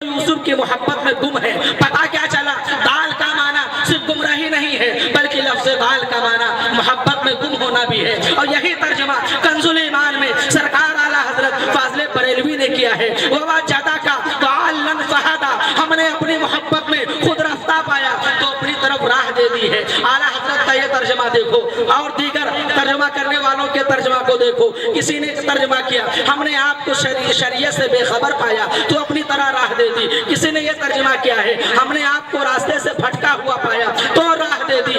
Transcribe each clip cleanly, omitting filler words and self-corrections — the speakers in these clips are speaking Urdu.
یوسف کی محبت میں گم ہے. پتا کیا چلا؟ دال کا معنی صرف گمراہی نہیں ہے بلکہ لفظ دال کا معنی محبت میں گم ہونا بھی ہے. اور یہی ترجمہ کنز الایمان میں سرکار اعلیٰ حضرت فاضل بریلوی نے کیا ہے. وَوَجَدَكَ ضَالًّا فَهَدَىٰ، ہم نے اپنی محبت میں خود رفتہ پایا تو اپنی طرف راہ دے دی ہے. اعلیٰ حضرت کا یہ ترجمہ دیکھو اور دیگر ترجمہ کرنے والوں کے ترجمہ کو دیکھو. کسی نے ترجمہ کیا ہم نے آپ کو شریعت سے بے خبر پایا تو اپنی طرح راہ دے دی. کسی نے یہ ترجمہ کیا ہے ہم نے آپ کو راستے سے بھٹکا ہوا پایا تو راہ دے دی.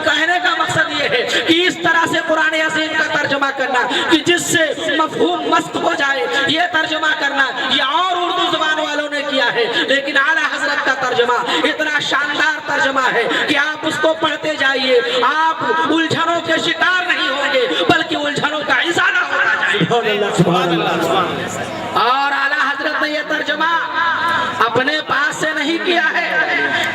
کہنے کا مقصد یہ ہے کہ اس طرح سے قرآن عظیم کا ترجمہ کرنا کہ جس سے مفہوم مست ہو جائے، یہ ترجمہ کرنا یہ اور اردو زبان والوں نے کیا ہے. لیکن اعلیٰ حضرت کا ترجمہ اتنا شاندار ترجمہ ہے کہ آپ اس کو پڑھتے جائیے، آپ الجھنوں کے شکار نہیں ہوں گے بلکہ الجھنوں کا ازالہ ہوتا جائے. اور اعلیٰ حضرت نے یہ ترجمہ اپنے پاس سے نہیں کیا ہے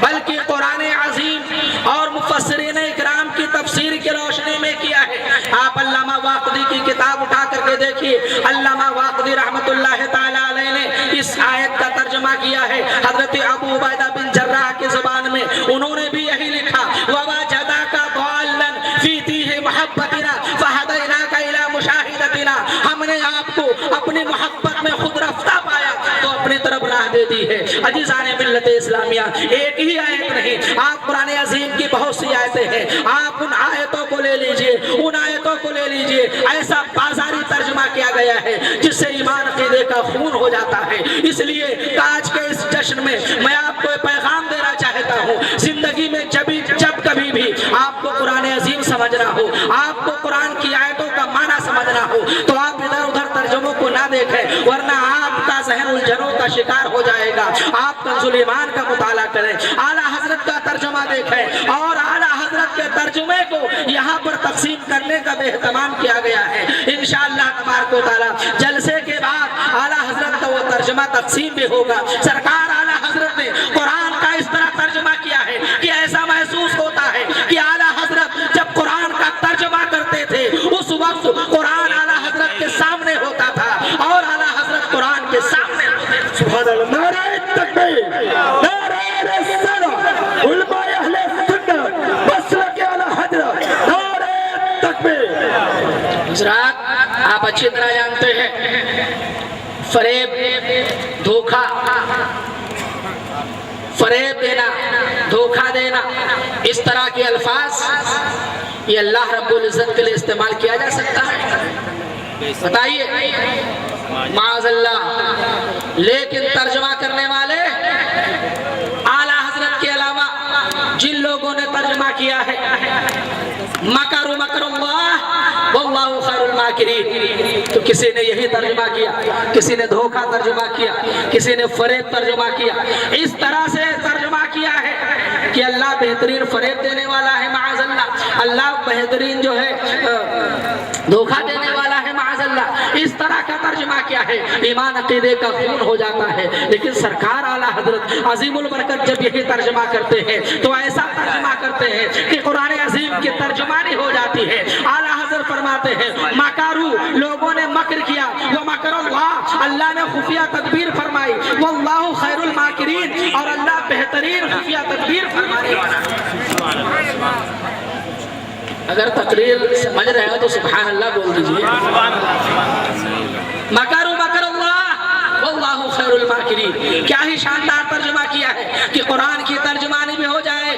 بلکہ قرآن عظیم اور مفسرین اکرام کی تفسیر کی روشنی میں کیا ہے. آپ علامہ واقدی کی کتاب اٹھا کر کے دیکھیے. علامہ واقدی رحمت اللہ تعالی علیہ نے اس آیت کا ترجمہ کیا ہے حضرت ابو عبیدہ بن جراح کی زبان میں. انہوں نے بھی یہی لکھا وَوَجَدَكَ ضَالًّا فِي تِيهِ مَحَبَّتِنَا فَهَدَيْنَاكَ إِلَىٰ مُشَاهِدَتِنَا، ہم نے آپ کو اپنی محبت میں خود رفتہ پایا تو اپنی طرف راہ دے دی ہے. عزیزان ملت اسلامیہ، ایک ہی آیت نہیں، آپ قرآن عظیم کی بہت سی آیتیں ہیں، آپ ان آیتوں کو لے لیجئے، ان آیتوں کو لے لیجئے. ایسا بازاری ترجمہ کیا گیا ہے جس سے ایمان عقیدے کا خون ہو جاتا ہے. اس لیے آج کے اس جشن میں میں آپ کو پیغام دینا چاہتا ہوں، زندگی میں جب کبھی بھی آپ کو قرآن عظیم سمجھنا ہو، آپ کو قرآن کی آیتوں کا معنی سمجھنا ہو تو آپ ادھر ادھر ترجموں کو نہ دیکھیں، ورنہ آپ کا ذہن الجھنوں کا شکار ہو جائے گا. آپ کنز الایمان کا مطالعہ کریں، اعلیٰ حضرت کا ترجمہ دیکھیں اور اعلیٰ حضرت کے ترجمے کو یہاں پر تقسیم کرنے کا بے اہتمام کیا گیا ہے. انشاءاللہ تبارک و تعالی جلسے کے بعد اعلیٰ حضرت کا وہ ترجمہ تقسیم بھی ہوگا. سرکار اعلیٰ حضرت نے قرآن کا اس طرح ترجمہ کیا ہے کہ ایسا محسوس ہوتا ہے کہ اعلیٰ حضرت جب قرآن کا ترجمہ کرتے تھے اس وقت قرآن اعلیٰ حضرت کے سامنے ہوتا تھا اور اعلیٰ حضرت قرآن کے سامنے ہوتے تھے. سبحان اللہ. نعرہ تکبیر، نعرہ رسالہ، علماء اہل سنت، مسلک اعلیٰ حضرت، نعرہ تکبیر. حضرات، آپ اچھی طرح جانتے ہیں فریب، دھوکہ، فریب دینا، دھوکہ دینا، اس طرح کے الفاظ یہ اللہ رب العزت کے لیے استعمال کیا جا سکتا ہے؟ بتائیے. معاذ اللہ. لیکن ترجمہ کرنے والے اعلیٰ حضرت کے علاوہ جن لوگوں نے ترجمہ کیا ہے مکر مکر اللہ واللہ خیر الماکرین، تو کسی نے یہی ترجمہ کیا، کسی نے دھوکہ ترجمہ کیا، کسی نے فریب ترجمہ کیا. اس طرح سے ترجمہ کیا ہے کہ اللہ بہترین فریب دینے والا ہے معاذ اللہ، اللہ بہترین جو ہے دھوکہ دینے والا ہے معاذ اللہ. اس طرح کا ترجمہ کیا ہے ایمان عقیدے کا خون ہو جاتا ہے. لیکن سرکار اعلیٰ حضرت عظیم البرکت جب یہی ترجمہ کرتے ہیں تو ایسا ترجمہ کرتے ہیں کہ قرآن عظیم کی ترجمانی ہو جاتی ہے. اعلیٰ حضرت فرماتے ہیں مکروا، لوگوں نے مکر کیا، ومکر اللہ، اللہ نے خفیہ تدبیر فرمائی، واللہ خیر الماکرین، اور اللہ بہترین خفیہ تدبیر فرمانے والا. اگر تقریر سمجھ رہے ہو تو سبحان اللہ بول دیجئے. مکروا مکر اللہ واللہ خیر الماکرین. کیا ہی شاندار ترجمہ کیا ہے کہ قرآن کی ترجمانی بھی ہو جائے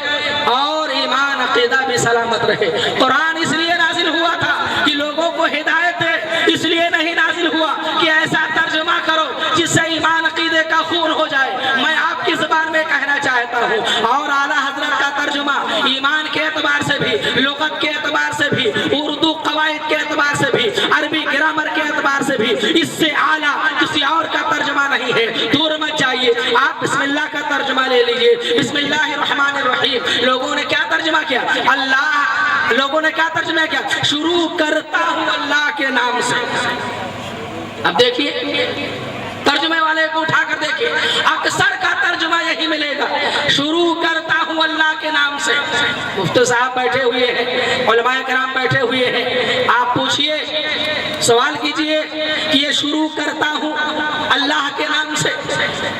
اور ایمان عقیدہ بھی سلامت رہے. قرآن اس لیے نازل ہوا تھا کہ لوگوں کو ہدایت دے، اس لیے نہیں نازل ہوا کہ ایسا ترجمہ کرو جس سے ایمان عقیدے کا خون ہو جائے. میں آپ کی زبان میں کہنا چاہتا ہوں اور اعلیٰ حضرت کا ترجمہ ایمان کے اعتبار سے بھی، لغت کے اعتبار سے بھی، اردو قواعد کے اعتبار سے بھی، عربی گرامر کے اعتبار سے بھی اس سے اعلیٰ کسی اور کا ترجمہ نہیں ہے. دور مت جائیے، آپ بسم اللہ کا ترجمہ لے لیجئے. بسم اللہ الرحمن الرحیم. لوگوں نے کیا ترجمہ کیا؟ اللہ، لوگوں نے کیا ترجمہ کیا؟ شروع کرتا ہوں اللہ کے نام سے. اب دیکھیے ترجمے والے کو اٹھا کر دیکھیے، اکثر کا ترجمہ یہی ملے گا، شروع کرتا ہوں اللہ کے نام سے. مفتی صاحب بیٹھے ہوئے ہیں، علماء کرام بیٹھے ہوئے ہیں، آپ پوچھئے، سوال کیجئے کہ یہ شروع کرتا ہوں اللہ کے نام سے،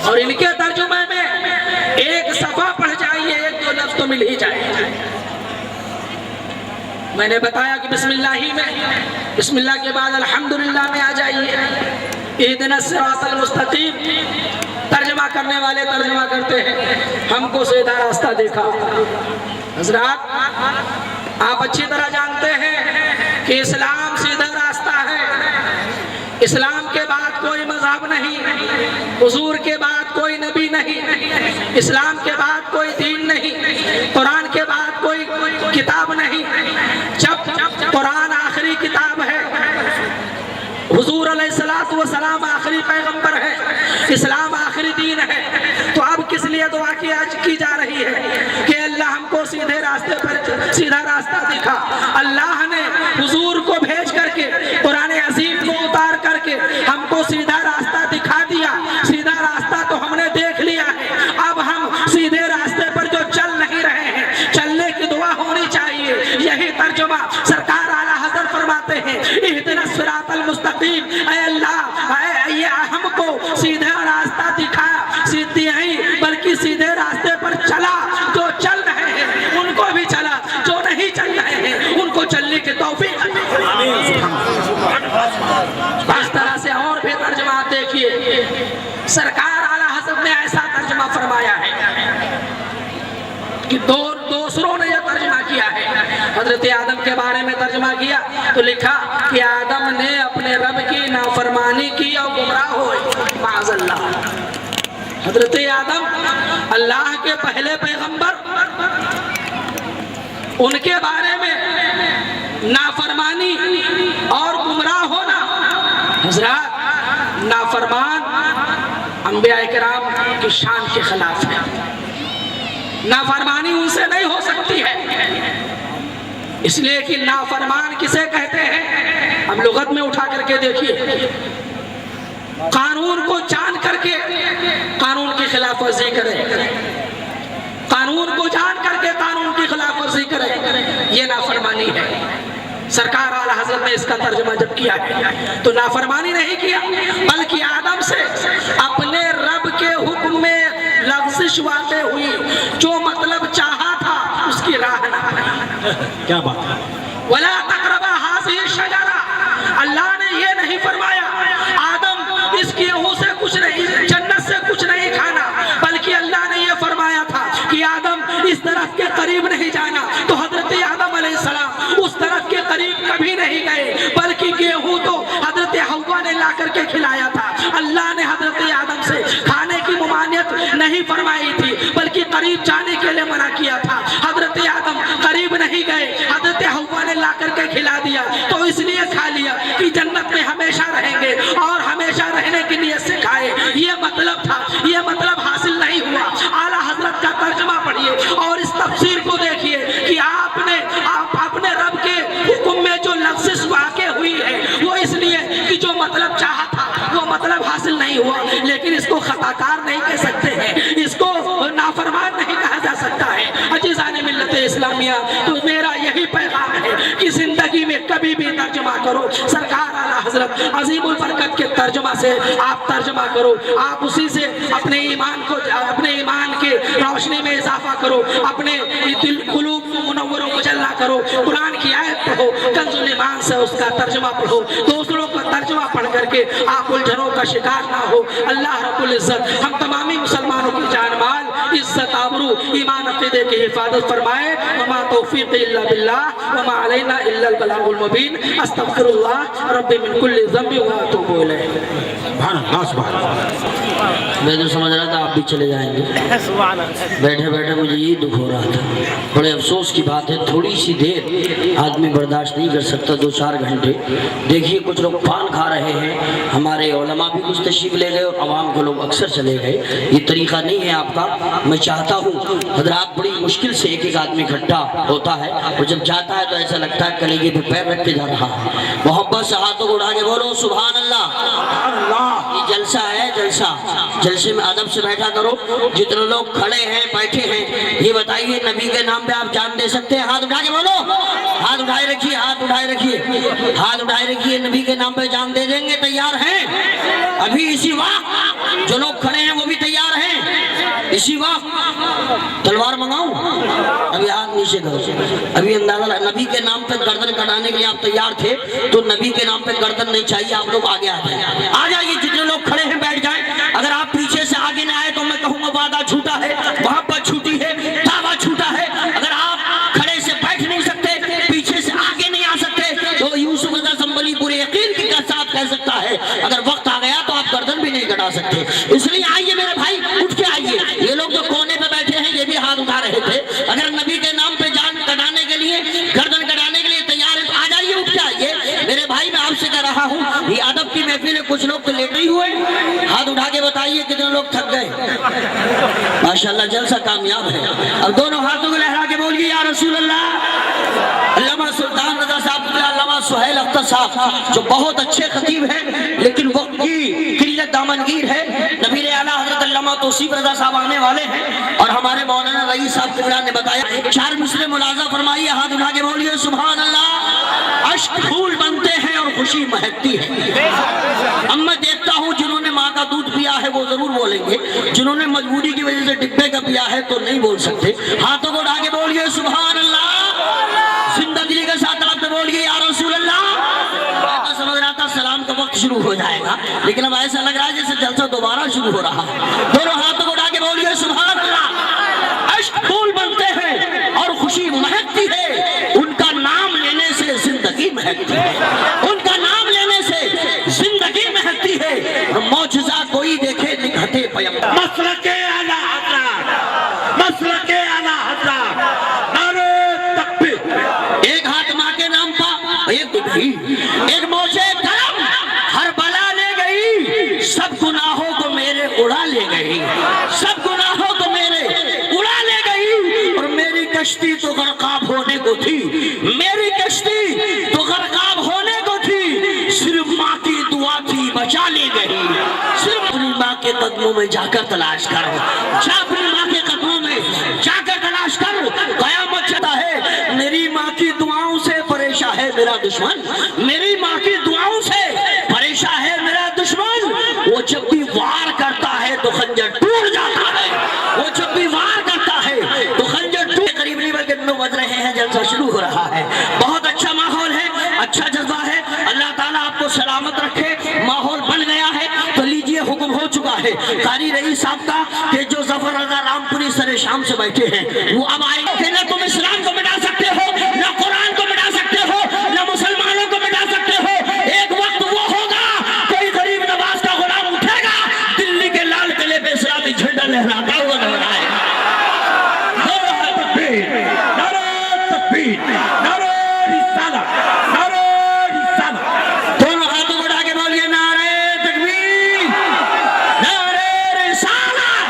اور ان کے ترجمے میں ایک صفحہ پڑھ جائیے ایک دو لفظ تو مل ہی جائے. میں نے بتایا کہ بسم اللہ ہی میں بسم اللہ کے بعد الحمدللہ میں آ جائیے. اہدنا الصراط المستقیم ترجمہ کرنے والے ترجمہ کرتے ہیں ہم کو سیدھا راستہ دیکھا. حضرات آپ اچھی طرح جانتے ہیں کہ اسلام سیدھا راستہ ہے. اسلام کے بعد کوئی مذہب نہیں، حضور کے بعد کوئی نبی نہیں، اسلام کے بعد کوئی دین نہیں، قرآن کے بعد کوئی کتاب نہیں. جب قرآن آخری کتاب ہے، حضور علیہ السلام آخری پیغمبر ہے، اسلام آخری دین ہے، تو اب کس لیے دعا کی جا رہی ہے کہ اللہ ہم کو سیدھے راستے پر سیدھا راستہ دکھا. اللہ نے حضور کو بھیج کر کے قرآن عظیم کو اتار کر کے ہم کو سیدھا راستہ دکھا دیا. سیدھا راستہ تو ہم نے دیکھ لیا ہے، اب ہم سیدھے راستے پر جو چل نہیں رہے ہیں چلنے کی دعا ہونی چاہیے. یہی ترجمہ سرکار اعلیٰ حضرت فرماتے ہیں اہدنا الصراط المستقیم. اے اللہ ہم کو سیدھا راستہ دکھا، سیدھی نہیں بلکہ سیدھے راستے پر چلا. جو چل رہے ہیں ان کو بھی چلا، جو نہیں چل رہے ہیں ان کو چلنے کی توفیق. اس طرح سے اور بھی ترجمات دیکھیے. سرکار اعلیٰ حضرت نے ایسا ترجمہ فرمایا ہے کہ دوسروں نے یہ ترجمہ کیا ہے. حضرت آدم کے بارے میں ترجمہ کیا تو لکھا کہ آدم نے اپنے رب کی نافرمانی کی اور گمراہ ہوئے. معاذ اللہ. حضرت آدم اللہ کے پہلے پیغمبر، ان کے بارے میں نافرمانی اور گمراہ ہونا. حضرات نافرمان انبیاء کرام کی شان کے خلاف ہے. نافرمانی ان سے نہیں ہو سکتی ہے، اس لیے کہ نافرمان کسے کہتے ہیں ہم لغت میں اٹھا کر کے دیکھیے. قانون کو جان کر کے قانون کی خلاف ورزی کرے، قانون کو جان کر کے قانون کی خلاف ورزی کرے، یہ نافرمانی ہے. سرکار اعلیٰ حضرت نے اس کا ترجمہ جب کیا ہے تو نافرمانی نہیں کیا بلکہ آدم سے اپنے رب کے حکم میں لغزش واقع ہوئی. جو مطلب چاہا تھا اس کی راہ نہ بنی. کیا بات ہے. وَلَا تَقْرَبَا هَٰذِهِ الشَّجَرَةَ. اللہ نے یہ نہیں فرمایا آدم اس گیہوں سے کچھ نہیں، جنت سے کچھ نہیں کھانا، بلکہ اللہ نے یہ فرمایا تھا کہ آدم اس درخت کے قریب نہیں جانا. تو حضرت آدم علیہ السلام اس درخت کے قریب کبھی نہیں گئے، بلکہ گیہوں تو حضرت حوا نے لا کر کے کھلایا تھا. اللہ نے حضرت آدم سے کھانے کی ممانعت نہیں فرمائی تھی بلکہ قریب جانے کے لیے منع کیا تھا. حضرت آدم قریب نہیں گئے، حضرت حوا نے لا کر کے کھلا دیا تو اس لیے کھا لیا کہ جنت میں ہمیشہ رہیں گے اور ہمیشہ رہنے کی نیت سے کھائے. یہ مطلب تھا، یہ مطلب حاصل نہیں ہوا. اعلیٰ حضرت کا ترجمہ پڑھیے اور اس تفسیر کو دیکھیے کہ آپ اپنے رب کے حکم میں جو لغزش واقع ہوئی ہے وہ اس لیے کہ جو مطلب چاہا تھا وہ مطلب حاصل نہیں ہوا. لیکن اس کو خطا کار نہیں کہہ سکتے ہیں، اس کو نافرمان نہیں کہا جا سکتا ہے. عزیزان ملت اسلامیہ، تو میرا یہی پیغام ہے کہ زندگی میں کبھی بھی ترجمہ کرو سرکار اعلیٰ حضرت عظیم البرکت کے ترجمہ سے آپ ترجمہ کرو. آپ اسی سے اپنے ایمان کے روشنی میں اضافہ کرو، اپنے قلوب منوروں کو جلا کرو. قرآن کی آیت پڑھو، کنز الایمان سے اس کا ترجمہ پڑھو. دوسروں کا ترجمہ پڑھ کر کے آپ الجھنوں کا شکار نہ ہو. اللہ رب العزت ہم تمامی مسلمانوں کی جان مال، عزت، آبرو، ایمان، عقیدے کی حفاظت فرمائے. وما توفیق الا باللہ وما علینا الا البلاغ المبین. استغفر اللہ ربی من کل ذنب واتوب الیہ. میں تو سمجھ رہا تھا آپ بھی چلے جائیں گے. بیٹھے بیٹھے مجھے یہ دکھ ہو رہا تھا. بڑے افسوس کی بات ہے، تھوڑی سی دیر آدمی برداشت نہیں کر سکتا، 2-4 گھنٹے. دیکھیے کچھ لوگ پان کھا رہے ہیں، ہمارے علماء بھی کچھ تشریف لے گئے اور عوام کے لوگ اکثر چلے گئے. یہ طریقہ نہیں ہے آپ کا. میں چاہتا ہوں حضرات بڑی مشکل سے ایک آدمی اکٹھا ہوتا ہے اور جب جاتا ہے تو ایسا لگتا ہے کلیجے پہ پیر رکھ کے جا رہا ہے. محبت سے ہاتھوں کو اٹھا کے بولو سبحان اللہ. یہ جلسہ ہے، جلسے میں ادب سے بیٹھا کرو. جتنے لوگ کھڑے ہیں بیٹھے ہیں یہ بتائیے نبی کے نام پہ آپ جان دے سکتے ہیں؟ ہاتھ اٹھا کے بولو. ہاتھ اٹھائے رکھیے، ہاتھ اٹھائے رکھیے، ہاتھ اٹھائے رکھیے. نبی کے نام پہ جان دے دیں گے؟ تیار ہیں؟ ابھی اسی وقت جو لوگ کھڑے ہیں وہ بھی تیار ہیں، اسی وقت تلوار منگاؤں؟ ابھی ہاتھ نیچے کرو، ابھی اندازہ نبی کے نام پہ گردن کٹانے کے لیے آپ تیار تھے تو نبی کے نام پہ گردن نہیں چاہیے، آپ لوگ آگے آ جائیں، آ جائیے، جتنے لوگ کھڑے ہیں بیٹھ جائیں۔ اگر آپ پیچھے سے آگے نہ آئے تو میں کہوں گا وعدہ جھوٹا ہے، محبت جھوٹی ہے، دعویٰ جھوٹا ہے۔ اگر آپ کھڑے سے بیٹھ نہیں سکتے، پیچھے سے آگے نہیں آ سکتے تو یوسف رضا سنبھلی پورے یقین کے ساتھ کہہ سکتا ہے اگر وقت آ گیا تو آپ گردن بھی نہیں کٹا سکتے۔ اس لیے آئیے میرے بھائی، اٹھ کے آئیے۔ یہ لوگ جو کونے پہ بیٹھے ہیں یہ بھی ہاتھ اٹھا رہے تھے، اگر نبی کے نام پہ جان کٹانے کے لیے، گردن کٹانے کے لیے تیار ہے تو آ جائیے، اٹھ کے آئیے میرے بھائی۔ میں آپ سے کہہ رہا ہوں یہ ادب کی محفل ہے، کچھ لوگ تو لیٹے ہی ہوئے، ہاتھ اٹھا کے بتائیے کتنے لوگ تھک گئے۔ ماشاءاللہ جلسہ کامیاب ہے۔ اب دونوں ہاتھوں کو لہرا کے بولیے یا رسول اللہ۔ علامہ سلطان رضا صاحب، علامہ سہیل اختر صاحب جو بہت اچھے خطیب ہیں لیکن وقت کی قلت دامنگیر ہے، نبی اعلیٰ حضرت علامہ توصیف رضا صاحب آنے والے ہیں اور ہمارے مولانا رئیس صاحب قبلہ نے بتایا 4 مصرے ملاحظہ فرمائیے، ہاتھ اٹھا کے بولیے سبحان اللہ۔ اشک پھول بنتے ہیں اور خوشی مہکتی ہے۔ اب میں دیکھتا ہوں جنہوں نے ماں کا دودھ پیا ہے وہ ضرور بولیں گے، جنہوں نے مجبوری کی وجہ سے ڈبے کا پیا ہے تو نہیں بول سکتے۔ ہاتھوں کو اٹھا کے بولیے سبحان اللہ، زندہ دلی کے ساتھ آپ نے بولیے یا رسول اللہ۔ میں تو سمجھ رہا تھا سلام کا وقت شروع ہو جائے گا لیکن اب ایسا لگ رہا ہے جیسے جلسہ دوبارہ شروع ہو رہا ہے۔ دونوں ہاتھوں کو اٹھا کے بولیے سبحان اللہ۔ اشک پھول بنتے ہیں اور خوشی مہکتی ہے، ان کا نام لینے سے زندگی مہکتی ہے، ان کا نام لینے سے زندگی مہکتی ہے۔ معجزہ کوئی دیکھے نکھتے پیغمبر۔ مسلک اعلیٰ حضرت، مسلک اعلیٰ حضرت، نعرہ تکبیر۔ ایک ہاتھ ماں کے نام پا، ایک گئی، ایک موجے کرم ہر بلا لے گئی، سب گناہوں کو میرے اڑا لے گئی، سب گناہوں کو میرے اڑا لے گئی، اور میری کشتی تو غرقاب ہونے کو تھی، میری کشتی تو غرقاب ہونے کو تھی، صرف ماں کی دعا تھی بچا لے گئی۔ صرف اپنی ماں کے قدموں میں جا کر تلاش کرو، جا اپنی ماں کے قدموں میں جا کر تلاش کر، قیامت چاہتا ہے میری ماں کی دعاؤں سے پریشان ہے میرا دشمن، میری ماں کی دعاؤں سے پریشان ہے میرا دشمن۔ وہ جب بھی وار کرتا ہے تو خنجر ٹوٹ جاتا ہے، وہ جب بھی وار کرتا ہے تو خنجر ٹوٹ۔ قریب نہیں بلکہ 9 بج رہے ہیں، جلسہ شروع ہو رہا ہے، بہت اچھا ماحول ہے، اچھا جذبہ ہے۔ اللہ تعالیٰ آپ کو سلامت رکھے، ماحول بن گیا ہے تو لیجئے حکم ہو چکا ہے قاری رئیس صاحب کا کہ جو ظفر رضا رامپوری سر شام سے بیٹھے ہیں وہ اب آئے کہ نہ تم اسلام کو مٹا سکتے ہو، نہ قرآن کو مٹا سکتے ہو، نہ مسلمانوں کو مٹا سکتے ہو۔ ایک وقت وہ ہوگا کوئی غریب نواز کا غلام اٹھے گا، دلی کے لال قلعے پہ اسلامی جھنڈا لہراتا ہوا نظر آئے گا۔ نعرہ تکبیر، نعرہ تکبیر، نعرہ رسالت، نعرہ رسالت۔ دونوں ہاتھوں کو اٹھا کے بولیے نعرہ تکبیر، نعرہ رسالت،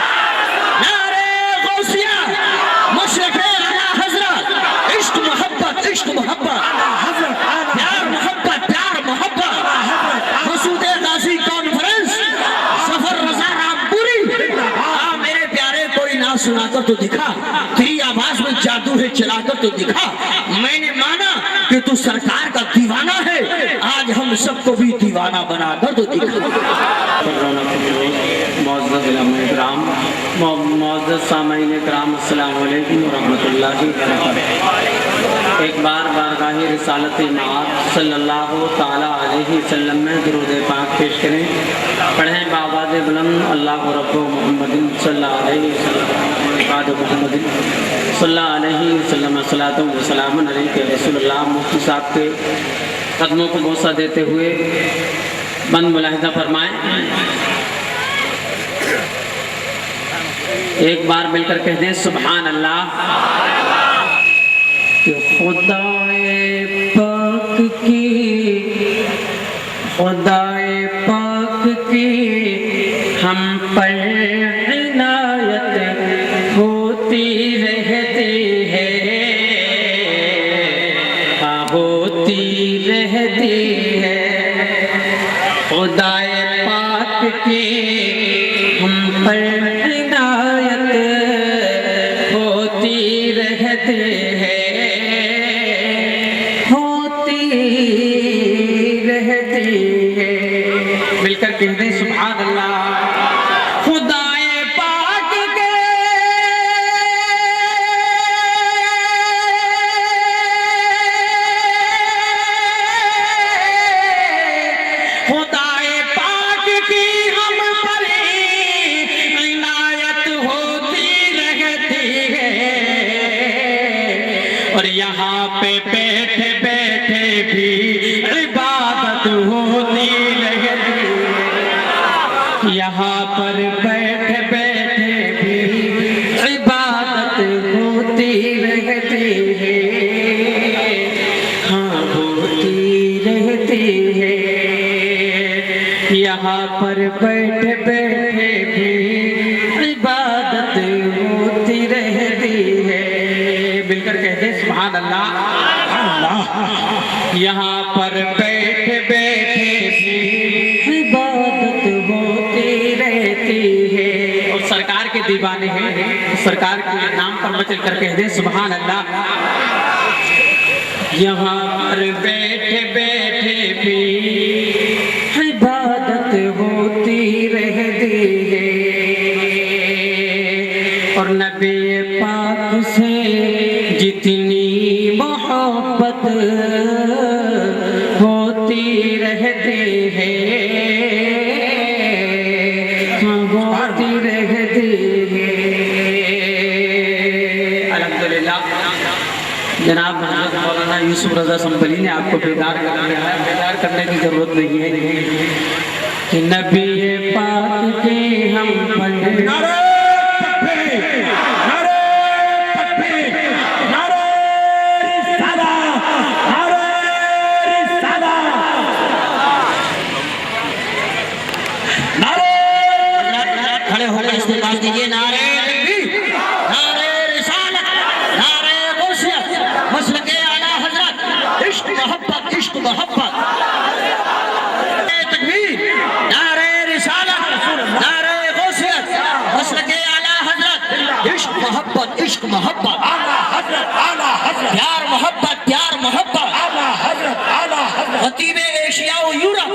نعرہ غوثیہ، مشرق اعلیٰ حضرت، عشق محبت، عشق محبت، پیار محبت، پیار محبت، مسعود غازی کانفرنس، ظفر رضا رامپوری۔ ہاں میرے پیارے کوئی نہ سنا کر تو دکھا، تیری آواز میں جادو ہے چلا کر تو دکھا، میں نے مانا کہ تو سرکار کا دیوانہ ہے، آج ہم سب کو بھی دیوانہ بنا کر تو دکھا۔ معزز علماء کرام، معزز سامعین کرام، السلام علیکم ورحمۃ اللہ وبرکاتہ۔ ایک بار بارگاہ رسالت مآب صلی اللہ تعالیٰ علیہ وسلم میں درود پاک پیش کریں، پڑھیں بآواز بلند اللہ رب محمد صلی اللہ علیہ وسلم، بعد محمد صلی اللہ علیہ وسلم، صلاۃ و سلام علیہ رسول اللہ۔ مفتی صاحب کے قدموں کو بوسہ دیتے ہوئے بند ملاحظہ فرمائیں۔ ایک بار مل کر کہہ دیں سبحان اللہ۔ کہ خدائے پاک کی، خدائے پاک کی ہم پر عنایت ہوتی رہتی ہے، ہوتی رہتی ہے۔ خدائے پاک کی ہم پر عنایت ہوتی رہتی ہے، ہوتی رہتی ہے۔ مل کر کہہ دیں سبحان پہ بیٹھے بیٹھے بھی عبادت ہوتی رہتی ہے، یہاں پر بیٹھے بیٹھے بھی عبادت ہوتی رہتی ہے، ہاں ہوتی رہتی ہے، یہاں پر بیٹھے بیٹھے بھی عبادت ہوتی رہتی ہے۔ مل کر کہتے ہیں سبحان اللہ۔ یہاں پر بیٹھے بیٹھے بھی عبادت ہوتی رہتی ہے، اور سرکار کے دیوانے ہیں، سرکار کے نام پر مچل کر کہتے ہیں سبحان اللہ۔ یہاں پر بیٹھے بیٹھے بھی عبادت ہوتی رہتی ہے، اور نبی پاک سے جتنی محبت ہوتی رہتی ہے، ہوتی رہتی ہے۔ الحمدللہ جناب حضرت مولانا یوسف رضا سنبھلی نے آپ کو بیدار کر دیا ہے، بیدار کرنے کی ضرورت نہیں ہے کہ نبی پاک کے ہم پڑھے نعرہ تکبیر، نعرہ تکبیر، نعرہ رسالت، نعرہ رسالت، نعرہ کھڑے ہو کر استقبال دیجیے۔ نعرہ تکبیر، نعرہ رسالت، نعرہ غوثیت، مسلک اعلیٰ حضرت، عشق محبت، عشق محبت۔ نعرہ تکبیر، نعرہ رسالت، نعرہ غوثیت، مسلک اعلیٰ حضرت، عشق محبت، عشق محبت، اعلیٰ حضرت، اعلیٰ حضرت، پیار محبت، پیار محبت۔ اعلیٰ حضرت، اعلیٰ حضرت، خطیب ایشیا و یورپ،